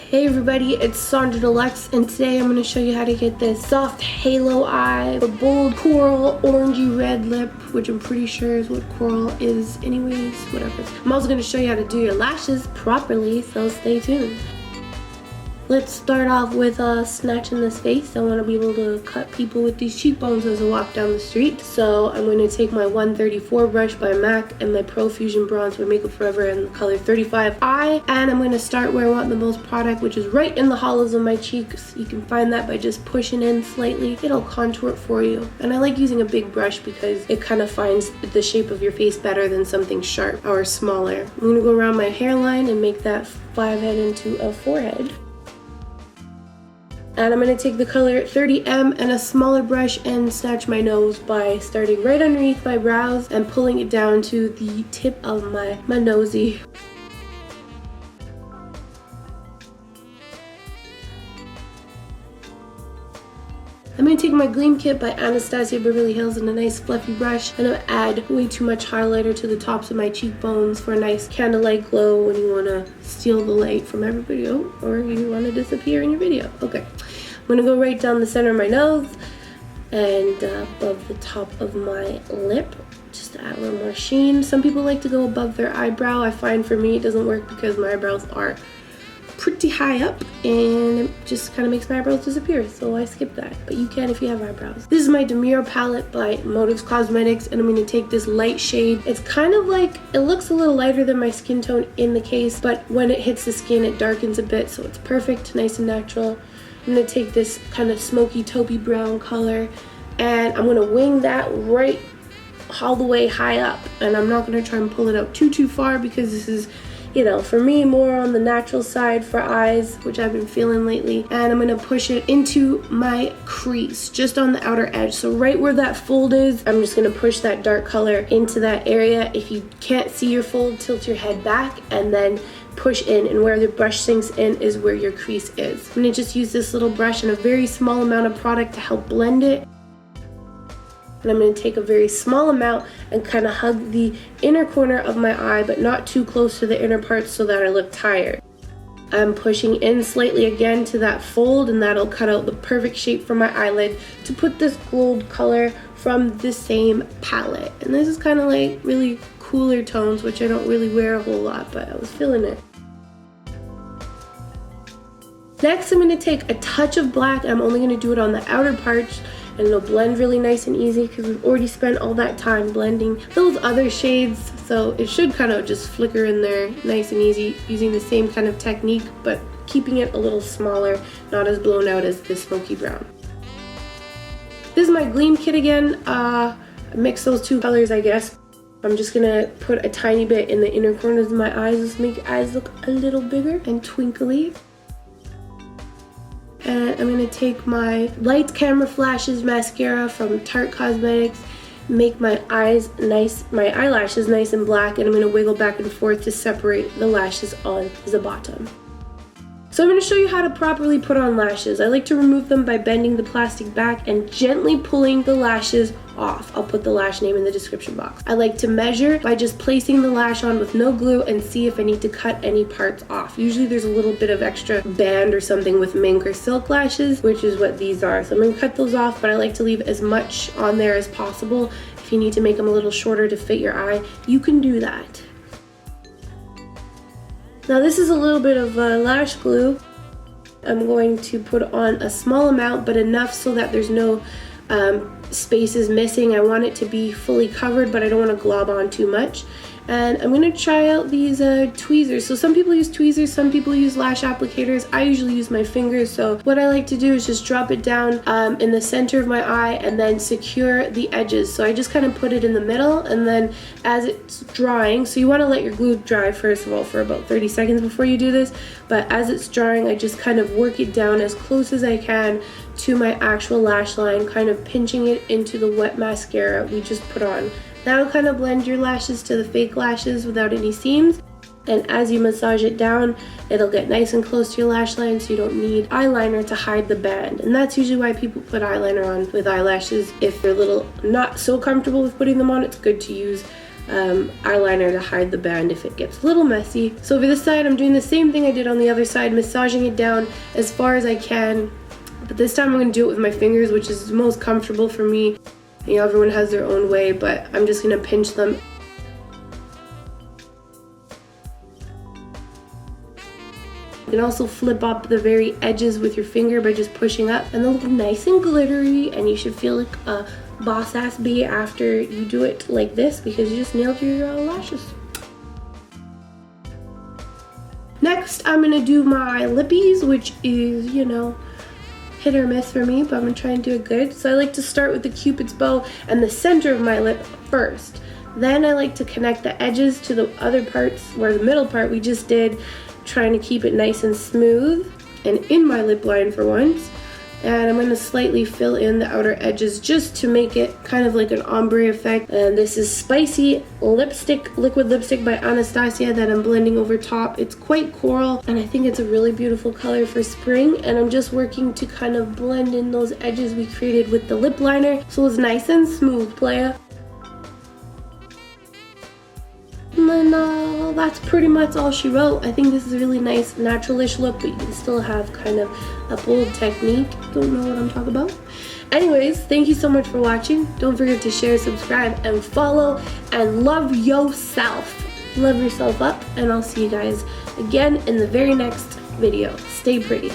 Hey everybody, it's Sonjdradeluxe, and today I'm going to show you how to get this soft halo eye, a bold coral orangey red lip, which I'm pretty sure is what coral is anyways, whatever. I'm also going to show you how to do your lashes properly, so stay tuned. Let's start off with snatching this face. I want to be able to cut people with these cheekbones as I walk down the street. So I'm going to take my 134 brush by MAC and my Profusion Bronze by Makeup Forever in the color 35i. And I'm going to start where I want the most product, which is right in the hollows of my cheeks. You can find that by just pushing in slightly. It'll contour it for you. And I like using a big brush because it kind of finds the shape of your face better than something sharp or smaller. I'm going to go around my hairline and make that 5 head into a 4 head. And I'm going to take the color 30M and a smaller brush and snatch my nose by starting right underneath my brows and pulling it down to the tip of my nosy. I'm going to take my Gleam Kit by ANASTASIA Beverly Hills and a nice fluffy brush, and I'm going to add way too much highlighter to the tops of my cheekbones for a nice candlelight glow when you want to steal the light from every video or you want to disappear in your video. Okay, I'm going to go right down the center of my nose and above the top of my lip, just to add a little more sheen. Some people like to go above their eyebrow. I find for me it doesn't work because my eyebrows are pretty high up and it just kind of makes my eyebrows disappear, so I skip that, but you can if you have eyebrows. This is my Demure palette by Tarte Cosmetics, and I'm going to take this light shade. It's kind of like, it looks a little lighter than my skin tone in the case, but when it hits the skin it darkens a bit, so it's perfect, nice and natural. I'm going to take this kind of smoky taupey brown color and I'm going to wing that right all the way high up, and I'm not going to try and pull it out too far because this is, you know, for me, more on the natural side for eyes, which I've been feeling lately. And I'm gonna push it into my crease, just on the outer edge. So right where that fold is, I'm just gonna push that dark color into that area. If you can't see your fold, tilt your head back and then push in, and where the brush sinks in is where your crease is. I'm gonna just use this little brush and a very small amount of product to help blend it. And I'm going to take a very small amount and kind of hug the inner corner of my eye, but not too close to the inner parts so that I look tired. I'm pushing in slightly again to that fold, and that'll cut out the perfect shape for my eyelid to put this gold color from the same palette. And this is kind of like really cooler tones, which I don't really wear a whole lot, but I was feeling it. Next, I'm going to take a touch of black. I'm only going to do it on the outer parts, and it'll blend really nice and easy because we've already spent all that time blending those other shades, so it should kind of just flicker in there nice and easy using the same kind of technique, but keeping it a little smaller, not as blown out as the smoky brown. This is my Gleam Kit again. Mix those two colors, I guess. I'm just gonna put a tiny bit in the inner corners of my eyes just to make your eyes look a little bigger and twinkly. And I'm going to take my Lights Camera Flashes mascara from Tarte Cosmetics, make my eyes nice, my eyelashes nice and black, and I'm going to wiggle back and forth to separate the lashes on the bottom. So I'm going to show you how to properly put on lashes. I like to remove them by bending the plastic back and gently pulling the lashes off. I'll put the lash name in the description box. I like to measure by just placing the lash on with no glue and see if I need to cut any parts off. Usually there's a little bit of extra band or something with mink or silk lashes, which is what these are. So I'm going to cut those off, but I like to leave as much on there as possible. If you need to make them a little shorter to fit your eye, you can do that. Now this is a little bit of lash glue. I'm going to put on a small amount, but enough so that there's no spaces missing. I want it to be fully covered, but I don't want to glob on too much. And I'm going to try out these tweezers. So some people use tweezers, some people use lash applicators. I usually use my fingers. So what I like to do is just drop it down in the center of my eye and then secure the edges. So I just kind of put it in the middle, and then as it's drying, so you want to let your glue dry first of all for about 30 seconds before you do this, but as it's drying I just kind of work it down as close as I can to my actual lash line, kind of pinching it into the wet mascara we just put on. That'll kind of blend your lashes to the fake lashes without any seams. And as you massage it down, it'll get nice and close to your lash line, so you don't need eyeliner to hide the band. And that's usually why people put eyeliner on with eyelashes. If they're not so comfortable with putting them on, it's good to use eyeliner to hide the band if it gets a little messy. So for this side, I'm doing the same thing I did on the other side, massaging it down as far as I can. But this time I'm going to do it with my fingers, which is the most comfortable for me. You know, everyone has their own way, but I'm just going to pinch them. You can also flip up the very edges with your finger by just pushing up, and they'll look nice and glittery, and you should feel like a boss-ass bee after you do it like this because you just nailed your lashes. Next, I'm gonna do my lippies, which is, you know, hit or miss for me, but I'm gonna try and do it good. So I like to start with the Cupid's bow and the center of my lip first. Then I like to connect the edges to the other parts, where the middle part we just did, trying to keep it nice and smooth and in my lip line for once. And I'm going to slightly fill in the outer edges just to make it kind of like an ombre effect. And this is Spicy Lipstick, Liquid Lipstick by Anastasia that I'm blending over top. It's quite coral, and I think it's a really beautiful color for spring. And I'm just working to kind of blend in those edges we created with the lip liner so it's nice and smooth, playa. And then that's pretty much all she wrote. I think this is a really nice naturalish look, but you can still have kind of a bold technique. Don't know what I'm talking about. Anyways, thank you so much for watching. Don't forget to share, subscribe, and follow, and love yourself. Love yourself up, and I'll see you guys again in the very next video. Stay pretty.